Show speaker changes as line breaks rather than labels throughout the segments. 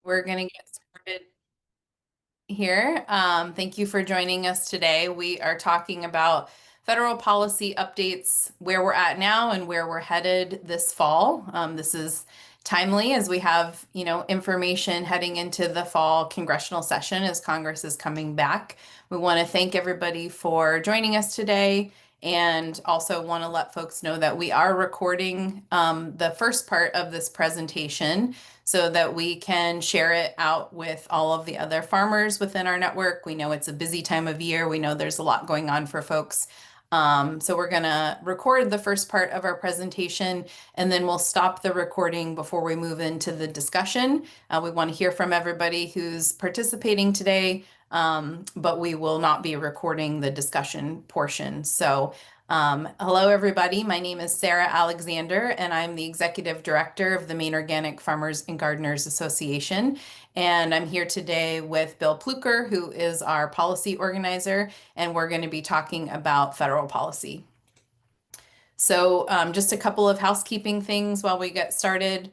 We're going to get started here. Thank you for joining us today. We are talking about federal policy updates, where we're at now and where we're headed this fall. This is timely as we have, information heading into the fall congressional session as Congress is coming back. We want to thank everybody for joining us today and also want to let folks know that we are recording the first part of this presentation so that we can share it out with all of the other farmers within our network. We know it's a busy time of year. We know there's a lot going on for folks. So we're going to record the first part of our presentation, and then we'll stop the recording before we move into the discussion. We want to hear from everybody who's participating today, but we will not be recording the discussion portion. So hello, everybody. My name is Sarah Alexander, and I'm the Executive Director of the Maine Organic Farmers and Gardeners Association. And I'm here today with Bill Pluker, who is our policy organizer, and we're going to be talking about federal policy. So just a couple of housekeeping things while we get started.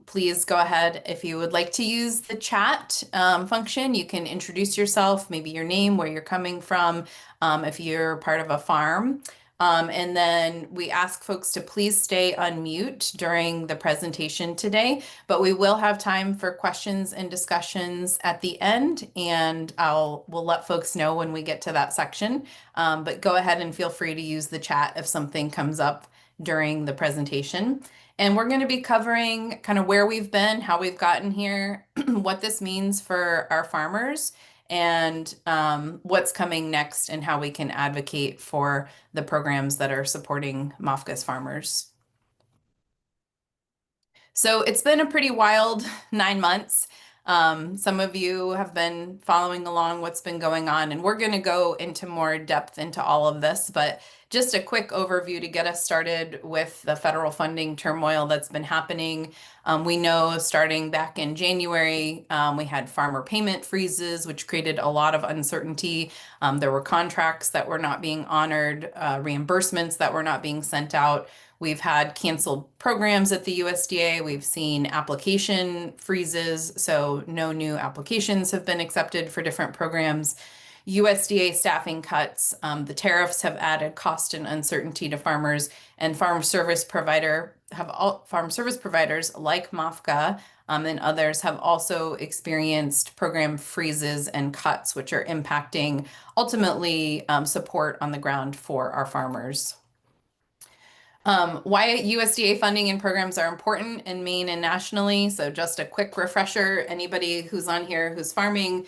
Please go ahead if you would like to use the chat function. You can introduce yourself, maybe your name, where you're coming from, if you're part of a farm. And then we ask folks to please stay unmute during the presentation today, but we will have time for questions and discussions at the end, and we'll let folks know when we get to that section. But go ahead and feel free to use the chat if something comes up during the presentation. And we're going to be covering kind of where we've been, how we've gotten here, what this means for our farmers, and what's coming next and how we can advocate for the programs that are supporting MAFGA's farmers. So it's been a pretty wild 9 months. Some of you have been following along what's been going on, and we're going to go into more depth into all of this, but just a quick overview to get us started with the federal funding turmoil that's been happening. We know starting back in January, we had farmer payment freezes, which created a lot of uncertainty. There were contracts that were not being honored, reimbursements that were not being sent out. We've had canceled programs at the USDA. We've seen application freezes, so no new applications have been accepted for different programs. USDA staffing cuts, the tariffs have added cost and uncertainty to farmers, and farm service providers like MAFGA and others have also experienced program freezes and cuts, which are impacting ultimately support on the ground for our farmers. Why USDA funding and programs are important in Maine and nationally. So just a quick refresher, anybody who's on here who's farming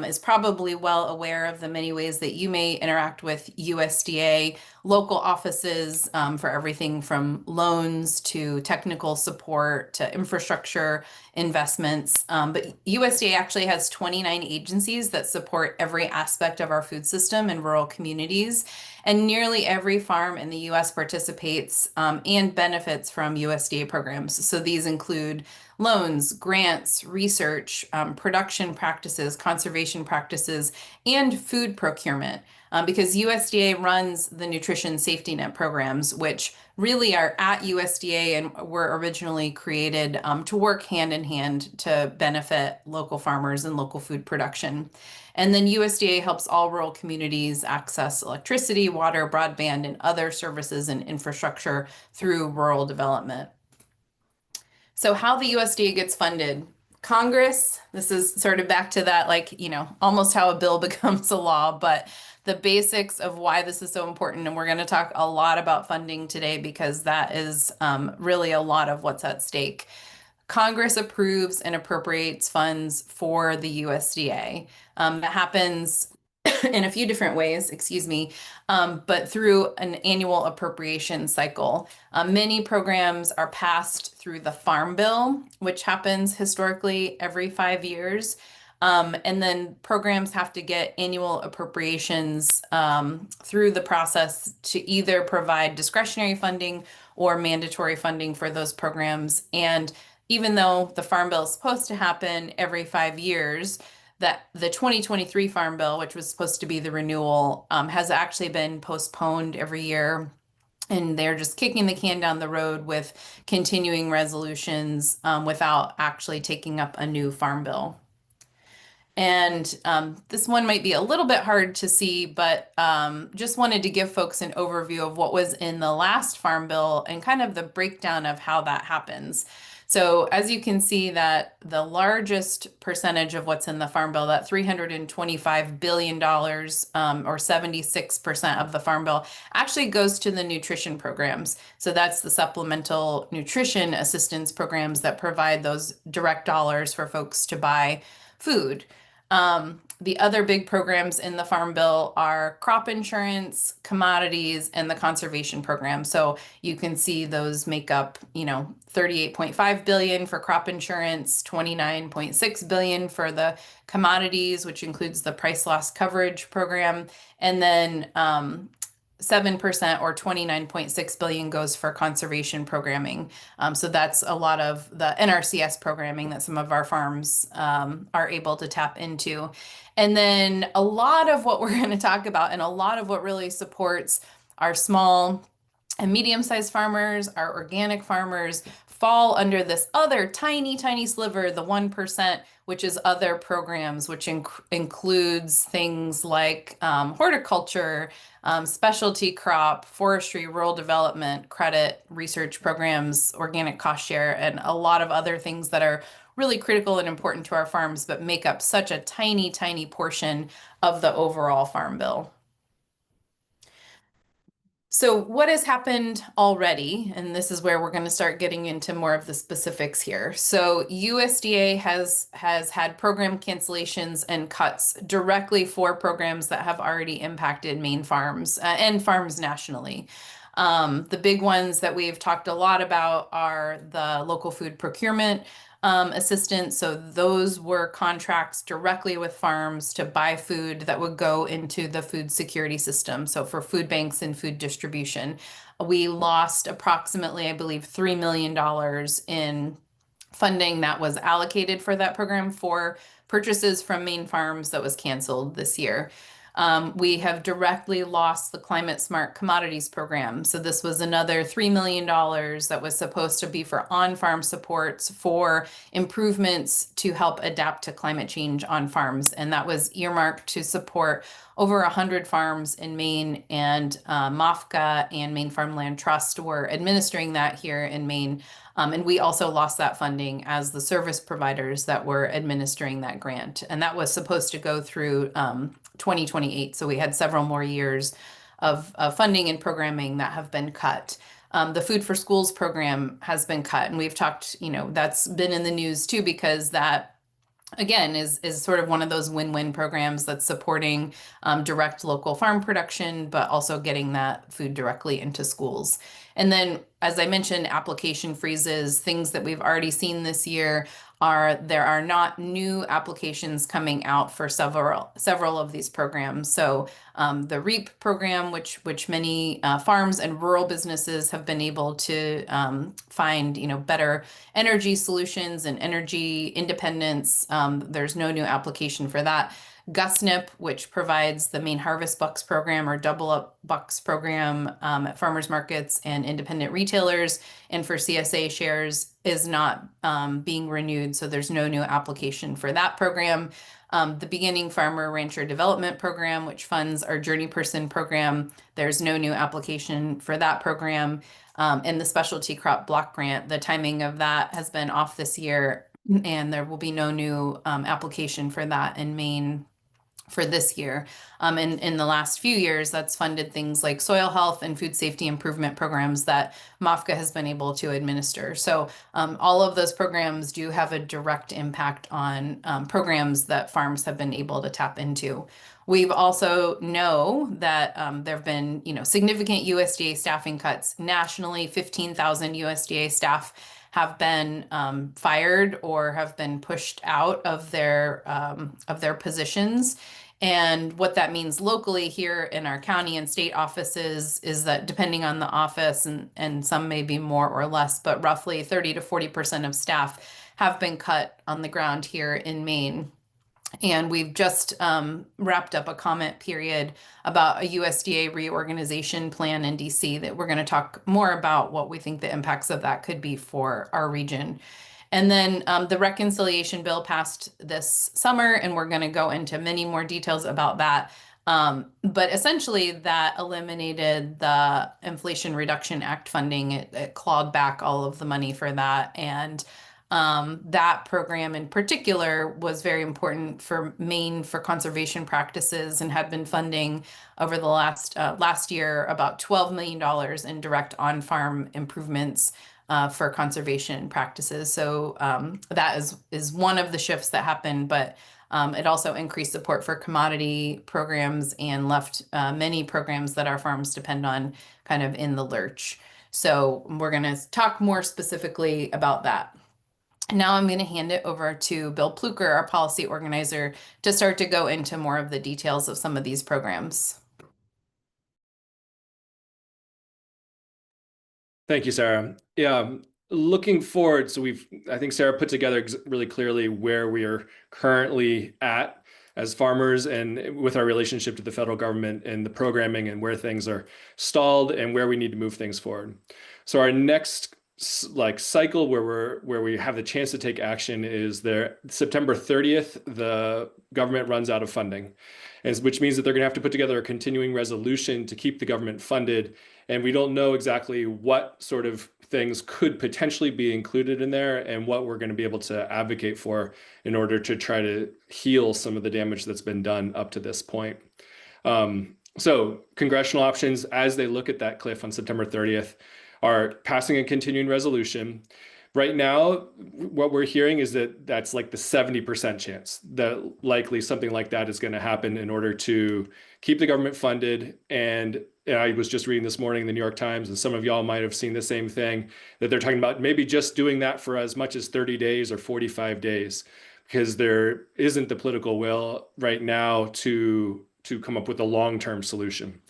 is probably well aware of the many ways that you may interact with USDA local offices for everything from loans to technical support to infrastructure investments. But USDA actually has 29 agencies that support every aspect of our food system in rural communities. And nearly every farm in the US participates and benefits from USDA programs. So these include loans, grants, research, production practices, conservation practices, and food procurement. Because USDA runs the nutrition safety net programs, which really are at USDA and were originally created to work hand in hand to benefit local farmers and local food production. And then USDA helps all rural communities access electricity, water, broadband, and other services and infrastructure through rural development. So how the USDA gets funded. Congress, this is sort of back to that, almost how a bill becomes a law, but the basics of why this is so important. And we're going to talk a lot about funding today because that is really a lot of what's at stake. Congress approves and appropriates funds for the USDA. That happens in a few different ways, but through an annual appropriation cycle. Many programs are passed through the Farm Bill, which happens historically every 5 years. And then programs have to get annual appropriations through the process to either provide discretionary funding or mandatory funding for those programs. And even though the Farm Bill is supposed to happen every 5 years, that the 2023 Farm Bill, which was supposed to be the renewal, has actually been postponed every year And they're just kicking the can down the road with continuing resolutions without actually taking up a new farm bill. And this one might be a little bit hard to see, but just wanted to give folks an overview of what was in the last farm bill and kind of the breakdown of how that happens. So as you can see that the largest percentage of what's in the farm bill, that $325 billion or 76% of the farm bill actually goes to the nutrition programs. So that's the supplemental nutrition assistance programs that provide those direct dollars for folks to buy food. The other big programs in the Farm Bill are crop insurance, commodities, and the conservation program. So you can see those make up, 38.5 billion for crop insurance, 29.6 billion for the commodities, which includes the price loss coverage program, and then 7% or 29.6 billion goes for conservation programming. So that's a lot of the NRCS programming that some of our farms are able to tap into. And then a lot of what we're going to talk about and a lot of what really supports our small and medium-sized farmers, our organic farmers, fall under this other tiny, tiny sliver, the 1%, which is other programs, which includes things like horticulture, specialty crop, forestry, rural development, credit, research programs, organic cost share, and a lot of other things that are really critical and important to our farms, but make up such a tiny, tiny portion of the overall farm bill. So what has happened already, and this is where we're going to start getting into more of the specifics here. So USDA has had program cancellations and cuts directly for programs that have already impacted Maine farms and farms nationally. The big ones that we've talked a lot about are the local food procurement assistance. So those were contracts directly with farms to buy food that would go into the food security system. So for food banks and food distribution, we lost approximately, I believe, $3 million in funding that was allocated for that program for purchases from Maine farms that was canceled this year. We have directly lost the Climate Smart Commodities Program. So this was another $3 million that was supposed to be for on-farm supports for improvements to help adapt to climate change on farms. And that was earmarked to support over 100 farms in Maine, and MOFGA and Maine Farmland Trust were administering that here in Maine. And we also lost that funding as the service providers that were administering that grant. And that was supposed to go through 2028. So we had several more years of funding and programming that have been cut. The Food for Schools program has been cut. And we've talked, that's been in the news too, because that again is sort of one of those win-win programs that's supporting direct local farm production, but also getting that food directly into schools. And then, as I mentioned, application freezes, things that we've already seen this year there are not new applications coming out for several of these programs. So the REAP program, which many farms and rural businesses have been able to find, better energy solutions and energy independence. There's no new application for that. GusNIP, which provides the Maine Harvest Bucks program or Double Up Bucks program at farmers markets and independent retailers, and for CSA shares, is not being renewed. So there's no new application for that program. The Beginning Farmer Rancher Development Program, which funds our Journey Person program, there's no new application for that program. And the Specialty Crop Block Grant, the timing of that has been off this year, and there will be no new application for that in Maine for this year. And in the last few years, that's funded things like soil health and food safety improvement programs that MOFGA has been able to administer. So all of those programs do have a direct impact on programs that farms have been able to tap into. We've also know that there have been, significant USDA staffing cuts nationally. 15,000 USDA staff have been fired or have been pushed out of their positions. And what that means locally here in our county and state offices is that depending on the office, and some may be more or less, but roughly 30 to 40% of staff have been cut on the ground here in Maine. And we've just wrapped up a comment period about a USDA reorganization plan in DC that we're going to talk more about what we think the impacts of that could be for our region. And then the reconciliation bill passed this summer, and we're going to go into many more details about that. But essentially, that eliminated the Inflation Reduction Act funding. It clawed back all of the money for that. And that program in particular was very important for Maine for conservation practices and had been funding over the last year about $12 million in direct on-farm improvements for conservation practices. So that is one of the shifts that happened, but it also increased support for commodity programs and left many programs that our farms depend on kind of in the lurch. So we're going to talk more specifically about that. Now I'm going to hand it over to Bill Pluker, our policy organizer, to start to go into more of the details of some of these programs.
Thank you, Sarah. Yeah, looking forward, so I think Sarah put together really clearly where we are currently at as farmers and with our relationship to the federal government and the programming and where things are stalled and where we need to move things forward. So our next cycle where we have the chance to take action is there September 30th, the government runs out of funding, which means that they're going to have to put together a continuing resolution to keep the government funded. And we don't know exactly what sort of things could potentially be included in there and what we're going to be able to advocate for in order to try to heal some of the damage that's been done up to this point. So congressional options, as they look at that cliff on September 30th, are passing a continuing resolution. Right now, what we're hearing is that that's like the 70% chance that likely something like that is going to happen in order to keep the government funded. And I was just reading this morning in the New York Times, and some of y'all might have seen the same thing, that they're talking about maybe just doing that for as much as 30 days or 45 days, because there isn't the political will right now to come up with a long-term solution.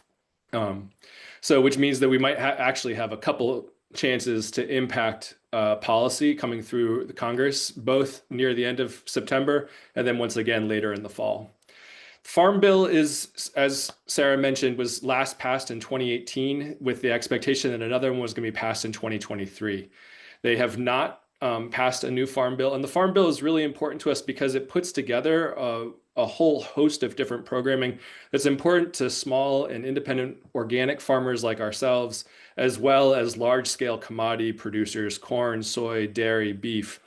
So which means that we might actually have a couple chances to impact policy coming through the Congress, both near the end of September and then once again later in the fall. Farm Bill is, as Sarah mentioned, was last passed in 2018 with the expectation that another one was going to be passed in 2023. They have not passed a new Farm Bill, and the Farm Bill is really important to us because it puts together a whole host of different programming that's important to small and independent organic farmers like ourselves, as well as large-scale commodity producers, corn, soy, dairy, beef,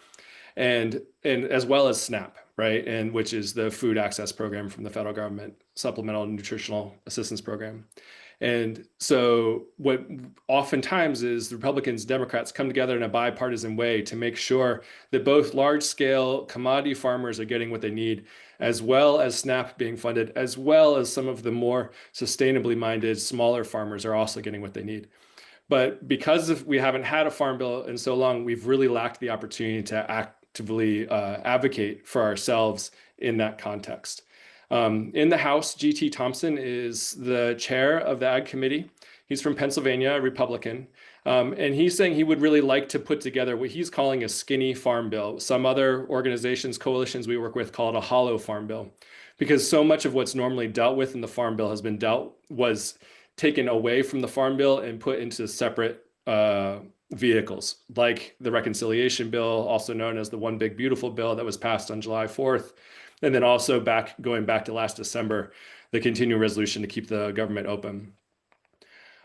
and as well as SNAP, right? And which is the food access program from the federal government, Supplemental Nutritional Assistance Program. And so what oftentimes is the Republicans, Democrats come together in a bipartisan way to make sure that both large-scale commodity farmers are getting what they need, as well as SNAP being funded, as well as some of the more sustainably minded smaller farmers are also getting what they need. But because we haven't had a farm bill in so long, we've really lacked the opportunity to actively advocate for ourselves in that context. In the House, G.T. Thompson is the chair of the Ag Committee. He's from Pennsylvania, a Republican. And he's saying he would really like to put together what he's calling a skinny farm bill. Some other organizations, coalitions we work with call it a hollow farm bill, because so much of what's normally dealt with in the farm bill was taken away from the farm bill and put into separate vehicles, like the reconciliation bill, also known as the One Big Beautiful Bill that was passed on July 4th. And then also going back to last December, the continuing resolution to keep the government open.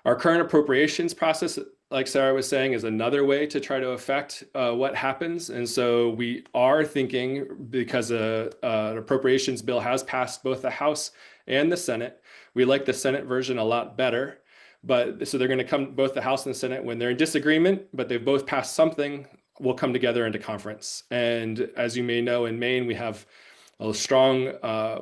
Our current appropriations process, like Sarah was saying, is another way to try to affect what happens. And so we are thinking, because an appropriations bill has passed both the House and the Senate, we like the Senate version a lot better. But so they're going to come, both the House and the Senate, when they're in disagreement, but they've both passed something, will come together into conference. And as you may know, in Maine, we have a strong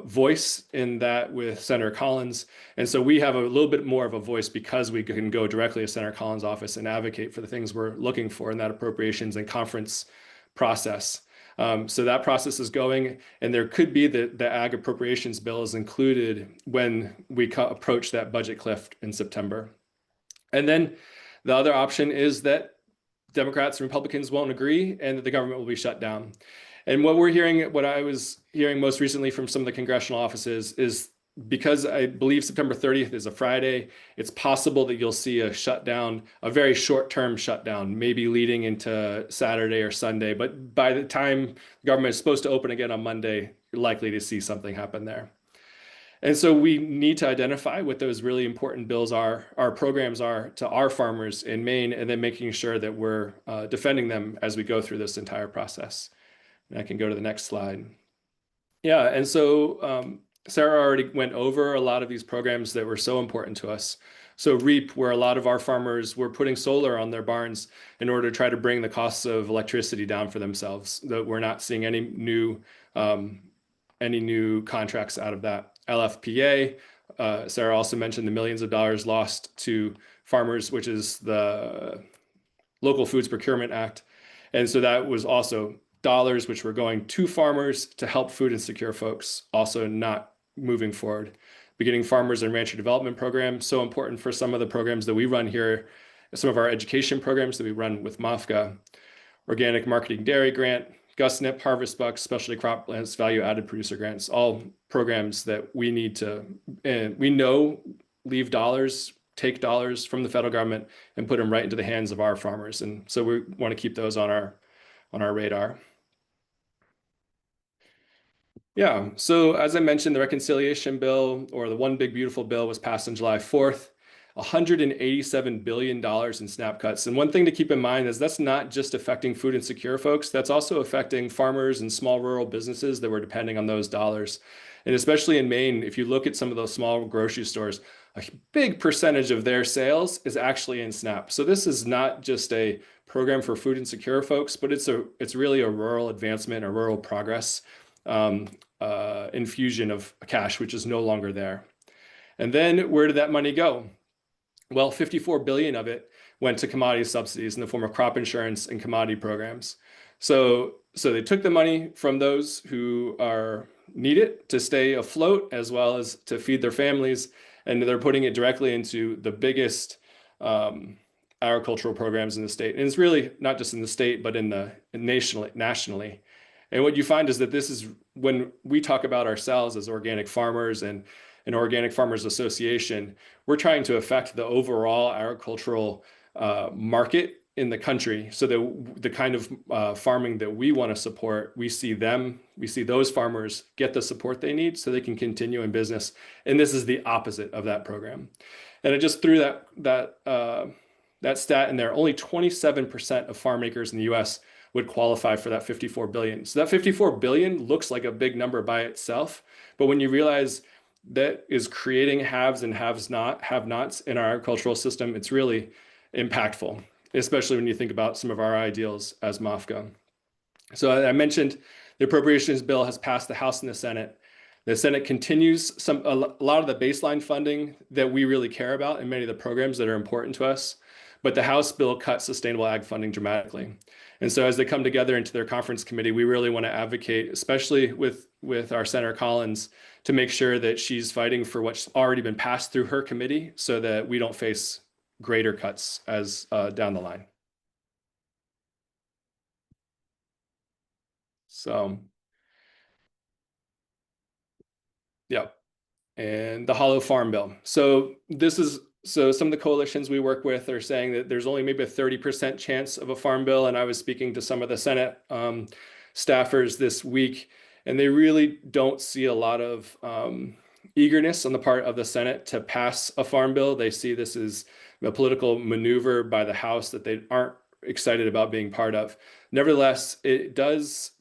voice in that with Senator Collins. And so we have a little bit more of a voice because we can go directly to Senator Collins' office and advocate for the things we're looking for in that appropriations and conference process. So that process is going, and there could be the ag appropriations bill is included when we approach that budget cliff in September. And then the other option is that Democrats and Republicans won't agree and that the government will be shut down. And what I was hearing most recently from some of the congressional offices is because I believe September 30th is a Friday, it's possible that you'll see a shutdown, a very short-term shutdown, maybe leading into Saturday or Sunday. But by the time the government is supposed to open again on Monday, you're likely to see something happen there. And so we need to identify what those really important bills are, our programs are to our farmers in Maine, and then making sure that we're defending them as we go through this entire process. And I can go to the next slide. Yeah, and so Sarah already went over a lot of these programs that were so important to us. So REAP, where a lot of our farmers were putting solar on their barns in order to try to bring the costs of electricity down for themselves. That we're not seeing any new contracts out of that. LFPA, Sarah also mentioned the millions of dollars lost to farmers, which is the Local Foods Procurement Act. And so that was also dollars which were going to farmers to help food insecure folks, also not moving forward. Beginning Farmers and Rancher Development Program, so important for some of the programs that we run here, some of our education programs that we run with MAFGA. Organic Marketing Dairy Grant, GusNIP, Harvest Bucks, Specialty Croplands, Value Added Producer Grants, all programs that we need to, and we know leave dollars, take dollars from the federal government and put them right into the hands of our farmers. And so we want to keep those on our radar. Yeah, so as I mentioned, the reconciliation bill, or the One Big Beautiful Bill, was passed on July 4th. $187 billion in SNAP cuts. And one thing to keep in mind is that's not just affecting food insecure folks, that's also affecting farmers and small rural businesses that were depending on those dollars. And especially in Maine, if you look at some of those small grocery stores, a big percentage of their sales is actually in SNAP. So this is not just a program for food insecure folks, but it's really a rural advancement, a rural progress infusion of cash, which is no longer there. And then where did that money go? Well, 54 billion of it went to commodity subsidies in the form of crop insurance and commodity programs. So they took the money from those who need it to stay afloat, as well as to feed their families, and they're putting it directly into the biggest agricultural programs in the state. And it's really not just in the state, but nationally. And what you find is that this is when we talk about ourselves as organic farmers and an Organic Farmers Association, we're trying to affect the overall agricultural market in the country, so that the kind of farming that we want to support, we see those farmers get the support they need so they can continue in business. And this is the opposite of that program. And I just threw that stat in there. Only 27% of farm acres in the US would qualify for that 54 billion. So that 54 billion looks like a big number by itself, but when you realize that is creating haves and have-nots in our agricultural system, it's really impactful, especially when you think about some of our ideals as MAFGA. So I mentioned the appropriations bill has passed the House and the Senate. The Senate continues a lot of the baseline funding that we really care about and many of the programs that are important to us, but the House bill cut sustainable ag funding dramatically. And so as they come together into their conference committee, we really want to advocate, especially with our Senator Collins, to make sure that she's fighting for what's already been passed through her committee so that we don't face greater cuts as down the line. So, yeah. And the Hollow Farm Bill. So some of the coalitions we work with are saying that there's only maybe a 30% chance of a farm bill. And I was speaking to some of the Senate staffers this week, and they really don't see a lot of eagerness on the part of the Senate to pass a farm bill. They see this as a political maneuver by the House that they aren't excited about being part of. Nevertheless, it does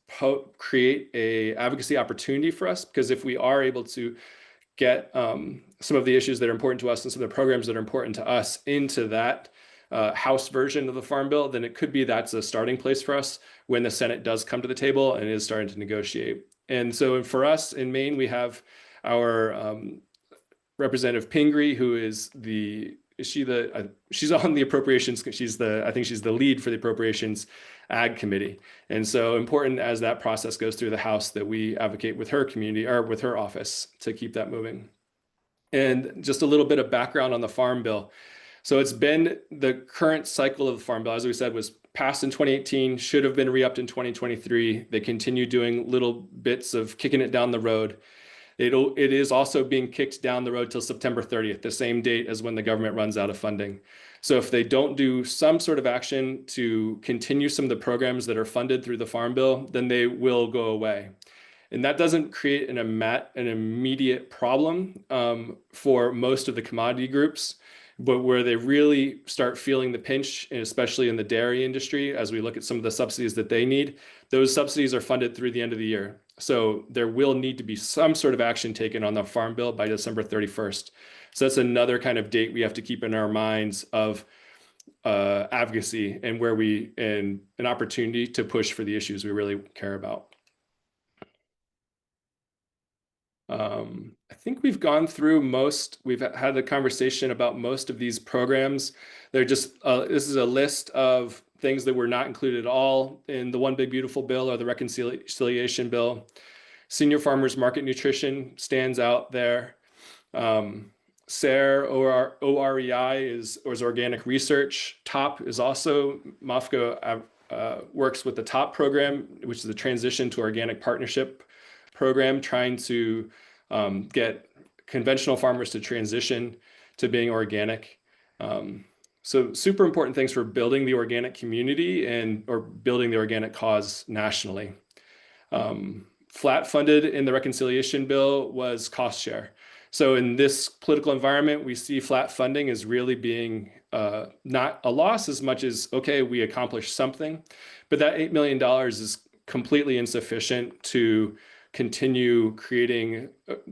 create a advocacy opportunity for us, because if we are able to get some of the issues that are important to us and some of the programs that are important to us into that House version of the Farm Bill, then it could be that's a starting place for us when the Senate does come to the table and is starting to negotiate. And so for us in Maine, we have our Representative Pingree, who is she's on the appropriations. I think she's the lead for the Appropriations Ag Committee. And so important as that process goes through the House that we advocate with her community, or with her office, to keep that moving. And just a little bit of background on the Farm Bill. So it's been the current cycle of the Farm Bill, as we said, was passed in 2018, should have been re-upped in 2023. They continue doing little bits of kicking it down the road. It is also being kicked down the road till September 30th, the same date as when the government runs out of funding. So if they don't do some sort of action to continue some of the programs that are funded through the Farm Bill, then they will go away. And that doesn't create an immediate problem for most of the commodity groups, but where they really start feeling the pinch, and especially in the dairy industry, as we look at some of the subsidies that they need, those subsidies are funded through the end of the year. So there will need to be some sort of action taken on the Farm Bill by December 31st. So that's another kind of date we have to keep in our minds of advocacy and an opportunity to push for the issues we really care about. I think we've gone through we've had a conversation about most of these programs. They're just, this is a list of things that were not included at all in the One Big Beautiful Bill or the Reconciliation Bill. Senior Farmers Market Nutrition stands out there. SARE or OREI is organic research. TOP is also, MOFGA works with the TOP program, which is the Transition to Organic Partnership program, trying to get conventional farmers to transition to being organic. So super important things for building the organic community or building the organic cause nationally. Flat funded in the reconciliation bill was cost share. So in this political environment, we see flat funding as really being not a loss as much as, okay, we accomplished something, but that $8 million is completely insufficient to continue creating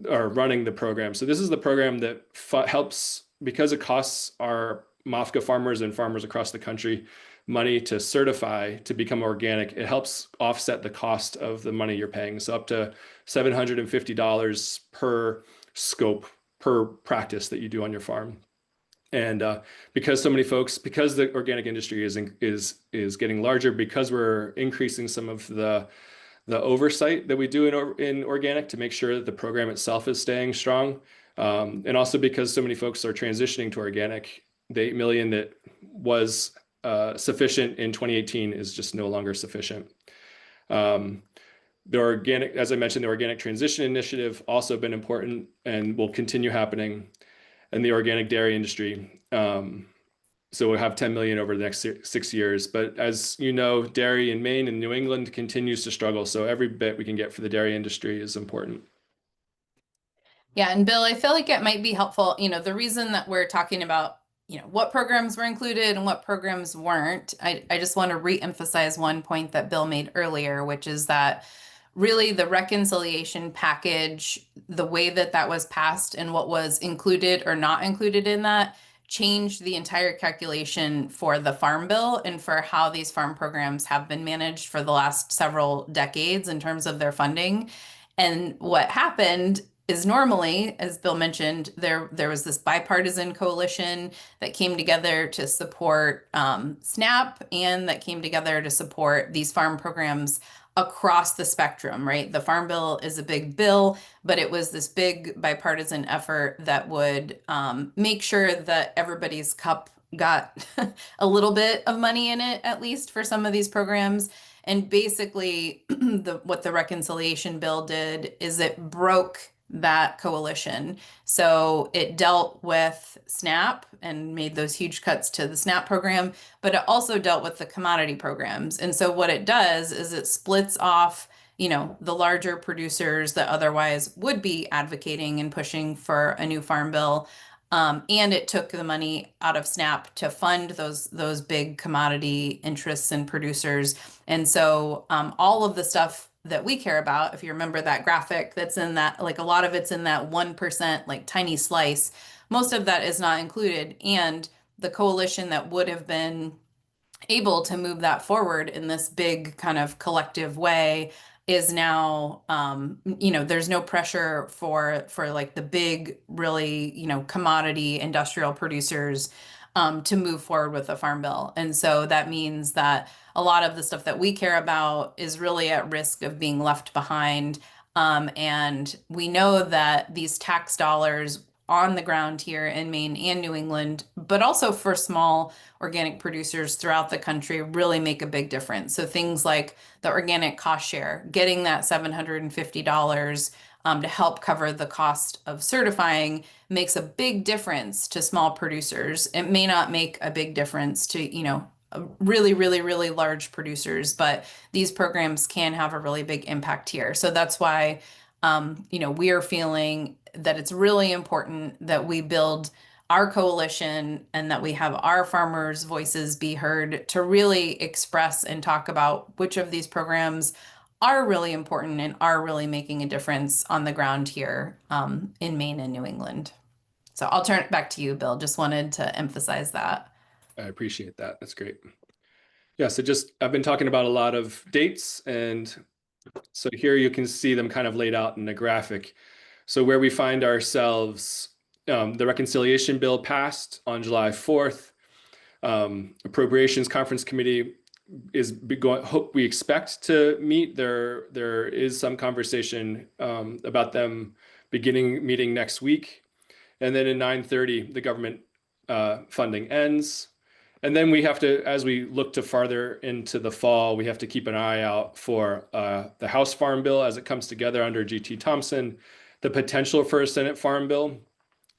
or running the program. So this is the program that helps, because it costs our MOFGA farmers and farmers across the country money to certify to become organic. It helps offset the cost of the money you're paying. So up to $750 per scope, per practice that you do on your farm. And because so many folks, because the organic industry is getting larger, because we're increasing some of the oversight that we do in organic to make sure that the program itself is staying strong. And also because so many folks are transitioning to organic, the 8 million that was sufficient in 2018 is just no longer sufficient. The organic, as I mentioned, the Organic Transition Initiative also been important and will continue happening in the organic dairy industry. So we'll have 10 million over the next 6 years. But as you know, dairy in Maine and New England continues to struggle. So every bit we can get for the dairy industry is important.
Yeah, and Bill, I feel like it might be helpful, the reason that we're talking about, what programs were included and what programs weren't, I just want to re-emphasize one point that Bill made earlier, which is that really the reconciliation package, the way that that was passed and what was included or not included in that changed the entire calculation for the Farm Bill and for how these farm programs have been managed for the last several decades in terms of their funding. And what happened is normally, as Bill mentioned, there was this bipartisan coalition that came together to support SNAP and that came together to support these farm programs across the spectrum, right? The Farm Bill is a big bill, but it was this big bipartisan effort that would make sure that everybody's cup got a little bit of money in it, at least for some of these programs. And basically, what the reconciliation bill did is it broke that coalition. So it dealt with SNAP and made those huge cuts to the SNAP program, but it also dealt with the commodity programs. And so what it does is it splits off, the larger producers that otherwise would be advocating and pushing for a new farm bill. And it took the money out of SNAP to fund those big commodity interests and producers. And so all of the stuff that we care about, if you remember that graphic that's in that, like a lot of it's in that 1%, like tiny slice, most of that is not included. And the coalition that would have been able to move that forward in this big kind of collective way is now, there's no pressure for like the big, really, commodity industrial producers to move forward with the Farm Bill. And so that means that a lot of the stuff that we care about is really at risk of being left behind. And we know that these tax dollars on the ground here in Maine and New England, but also for small organic producers throughout the country really make a big difference. So things like the organic cost share, getting that $750 to help cover the cost of certifying makes a big difference to small producers. It may not make a big difference to, really, really, really large producers, but these programs can have a really big impact here. So that's why, we are feeling that it's really important that we build our coalition and that we have our farmers' voices be heard to really express and talk about which of these programs are really important and are really making a difference on the ground here in Maine and New England. So I'll turn it back to you, Bill. Just wanted to emphasize that.
I appreciate that. That's great. Yeah, so I've been talking about a lot of dates, and so here you can see them kind of laid out in a graphic. So where we find ourselves, the reconciliation bill passed on July 4th. Appropriations Conference Committee we expect to meet. There is some conversation about them beginning meeting next week. And then at 9:30, the government funding ends. And then we have to, as we look to farther into the fall, we have to keep an eye out for the House Farm Bill as it comes together under G.T. Thompson, the potential for a Senate Farm Bill,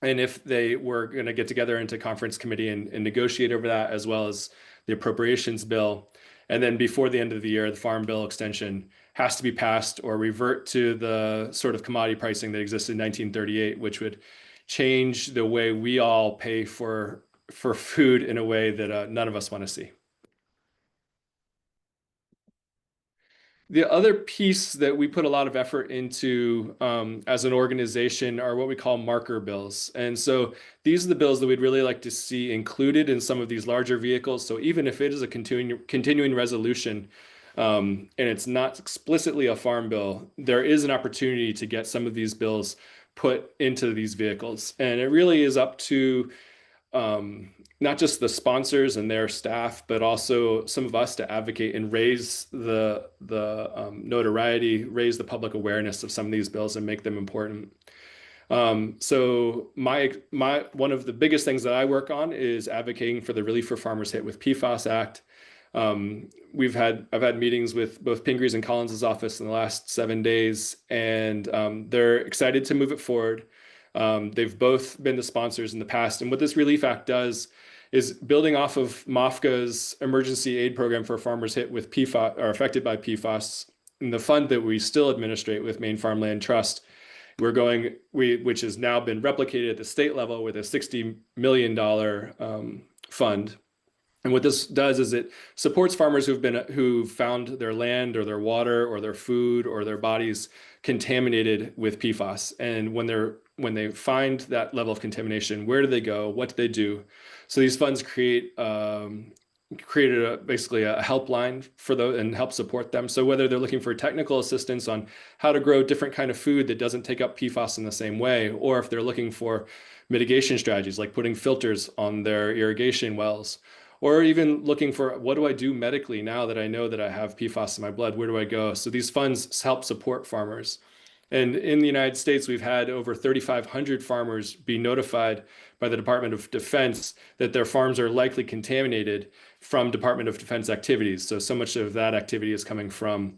and if they were going to get together into conference committee and negotiate over that, as well as the appropriations bill. And then before the end of the year, the Farm Bill extension has to be passed or revert to the sort of commodity pricing that existed in 1938, which would change the way we all pay for food in a way that none of us want to see. The other piece that we put a lot of effort into as an organization are what we call marker bills. And so these are the bills that we'd really like to see included in some of these larger vehicles. So even if it is a continuing resolution and it's not explicitly a farm bill, there is an opportunity to get some of these bills put into these vehicles. And it really is up to not just the sponsors and their staff, but also some of us to advocate and raise the notoriety, raise the public awareness of some of these bills and make them important. So one of the biggest things that I work on is advocating for the Relief for Farmers Hit with PFAS Act. I've had meetings with both Pingree's and Collins's office in the last 7 days, and they're excited to move it forward. They've both been the sponsors in the past. And what this Relief Act does is building off of MOFGA's emergency aid program for farmers hit with PFAS or affected by PFAS, and the fund that we still administrate with Maine Farmland Trust. Which has now been replicated at the state level with a $60 million fund. And what this does is it supports farmers who've found their land or their water or their food or their bodies contaminated with PFAS. And when they find that level of contamination, where do they go? What do they do? So these funds created basically a helpline for those and help support them. So whether they're looking for technical assistance on how to grow different kind of food that doesn't take up PFAS in the same way, or if they're looking for mitigation strategies like putting filters on their irrigation wells, or even looking for what do I do medically now that I know that I have PFAS in my blood, where do I go? So these funds help support farmers. And in the United States, we've had over 3,500 farmers be notified by the Department of Defense that their farms are likely contaminated from Department of Defense activities. So much of that activity is coming from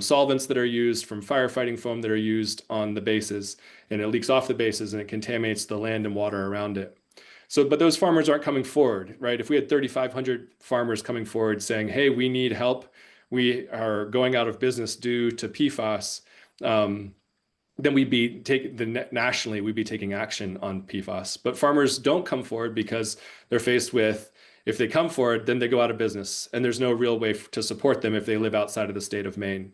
solvents that are used, from firefighting foam that are used on the bases, and it leaks off the bases and it contaminates the land and water around it. So, but those farmers aren't coming forward, right? If we had 3,500 farmers coming forward saying, hey, we need help, we are going out of business due to PFAS, then nationally, we'd be taking action on PFAS. But farmers don't come forward because they're faced with, if they come forward, then they go out of business, and there's no real way to support them if they live outside of the state of Maine.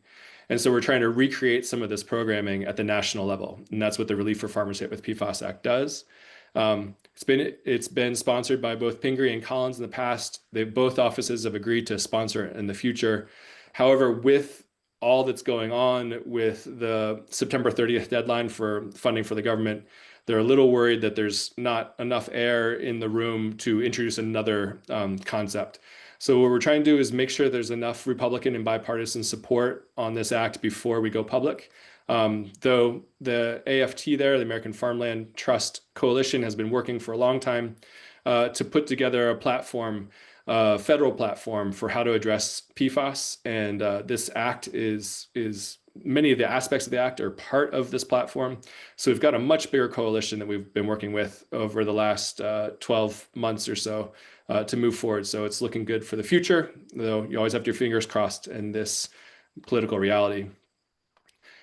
And so we're trying to recreate some of this programming at the national level, and that's what the Relief for Farmers Hit with PFAS Act does. It's been sponsored by both Pingree and Collins in the past. Both offices have agreed to sponsor it in the future. However, with all that's going on with the September 30th deadline for funding for the government, they're a little worried that there's not enough air in the room to introduce another concept. So what we're trying to do is make sure there's enough Republican and bipartisan support on this act before we go public. Though the AFT there, the American Farmland Trust Coalition, has been working for a long time to put together a platform, federal platform for how to address PFAS. And this act is many of the aspects of the act are part of this platform. So we've got a much bigger coalition that we've been working with over the last 12 months or so to move forward. So it's looking good for the future, though you always have your fingers crossed in this political reality.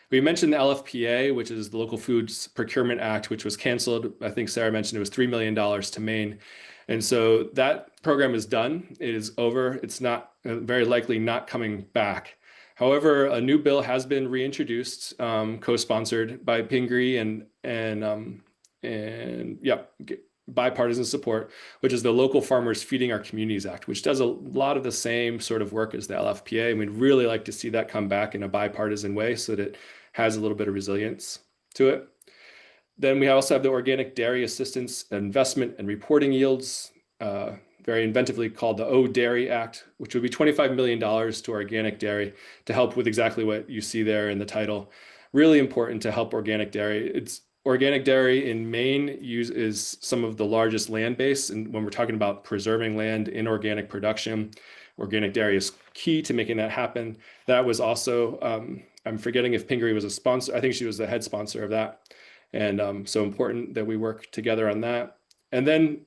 We mentioned the LFPA, which is the Local Foods Procurement Act, which was canceled. I think Sarah mentioned it was $3 million to Maine. And so that program is done. It is over. It's not very likely not coming back. However, a new bill has been reintroduced, co-sponsored by Pingree and bipartisan support, which is the Local Farmers Feeding Our Communities Act, which does a lot of the same sort of work as the LFPA. And we'd really like to see that come back in a bipartisan way so that it has a little bit of resilience to it. Then we also have the Organic Dairy Assistance Investment and Reporting Yields, very inventively called the O-Dairy Act, which would be $25 million to organic dairy to help with exactly what you see there in the title. Really important to help organic dairy. Organic dairy in Maine is some of the largest land base. And when we're talking about preserving land in organic production, organic dairy is key to making that happen. That was also, I'm forgetting if Pingree was a sponsor. I think she was the head sponsor of that. And so important that we work together on that. And then,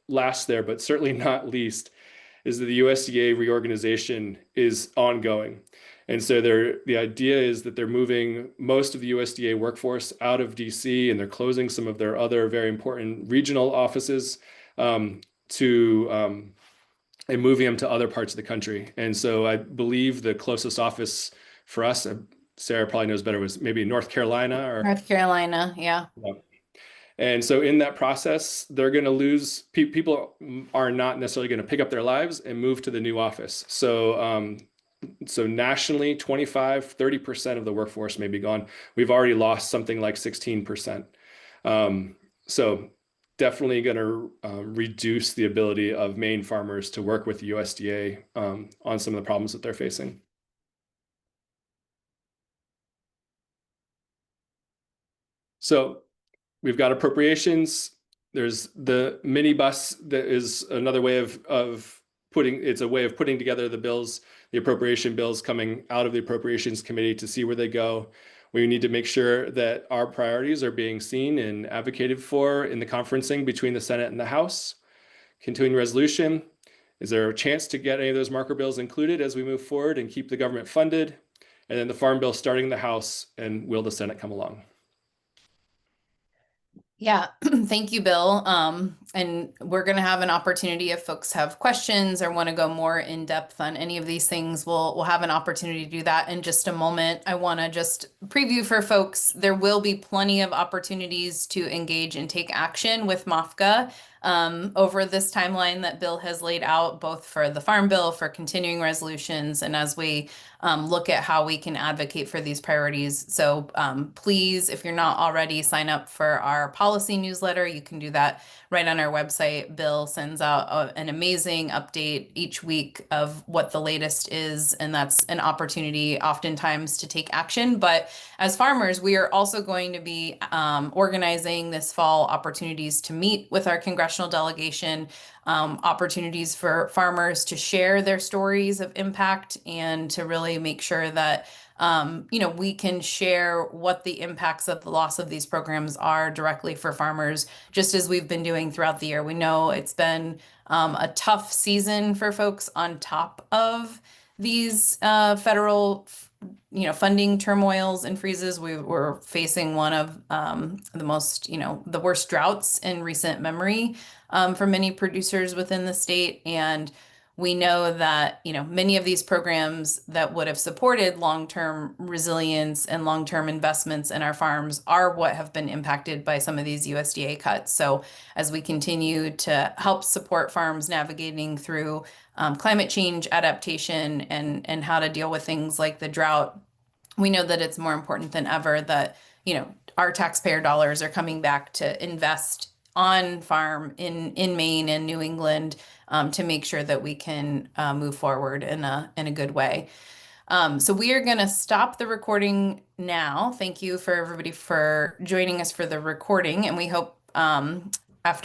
last there, but certainly not least, is that the USDA reorganization is ongoing. And so the idea is that they're moving most of the USDA workforce out of DC, and they're closing some of their other very important regional offices and moving them to other parts of the country. And so I believe the closest office for us, Sarah probably knows better, was maybe North Carolina or
North Carolina, yeah.
And so in that process, they're going to lose people are not necessarily going to pick up their lives and move to the new office. So nationally, 25-30% of the workforce may be gone. We've already lost something like 16%. So definitely going to reduce the ability of Maine farmers to work with the USDA on some of the problems that they're facing. So we've got appropriations. There's the minibus that is another way of putting together the bills, the appropriation bills coming out of the Appropriations Committee to see where they go. We need to make sure that our priorities are being seen and advocated for in the conferencing between the Senate and the House. Continuing resolution. Is there a chance to get any of those marker bills included as we move forward and keep the government funded? And then the Farm Bill starting the House, and will the Senate come along?
Yeah, thank you, Bill. And we're going to have an opportunity if folks have questions or want to go more in depth on any of these things. We'll have an opportunity to do that in just a moment. I want to just preview for folks. There will be plenty of opportunities to engage and take action with MOFGA over this timeline that Bill has laid out, both for the Farm Bill, for continuing resolutions, and as we look at how we can advocate for these priorities. So please, if you're not already, sign up for our policy newsletter. You can do that right on our website. Bill sends out an amazing update each week of what the latest is, and that's an opportunity oftentimes to take action. But as farmers, we are also going to be organizing this fall opportunities to meet with our congressional delegation, opportunities for farmers to share their stories of impact and to really make sure that we can share what the impacts of the loss of these programs are directly for farmers, just as we've been doing throughout the year. We know it's been a tough season for folks on top of these federal funding turmoils and freezes. We were facing one of the most, the worst droughts in recent memory for many producers within the state. And we know that, many of these programs that would have supported long-term resilience and long-term investments in our farms are what have been impacted by some of these USDA cuts. So as we continue to help support farms navigating through climate change adaptation and how to deal with things like the drought, we know that it's more important than ever that, our taxpayer dollars are coming back to invest on farm in Maine and New England, to make sure that we can move forward in a good way. So we are going to stop the recording now. Thank you for everybody for joining us for the recording, and we hope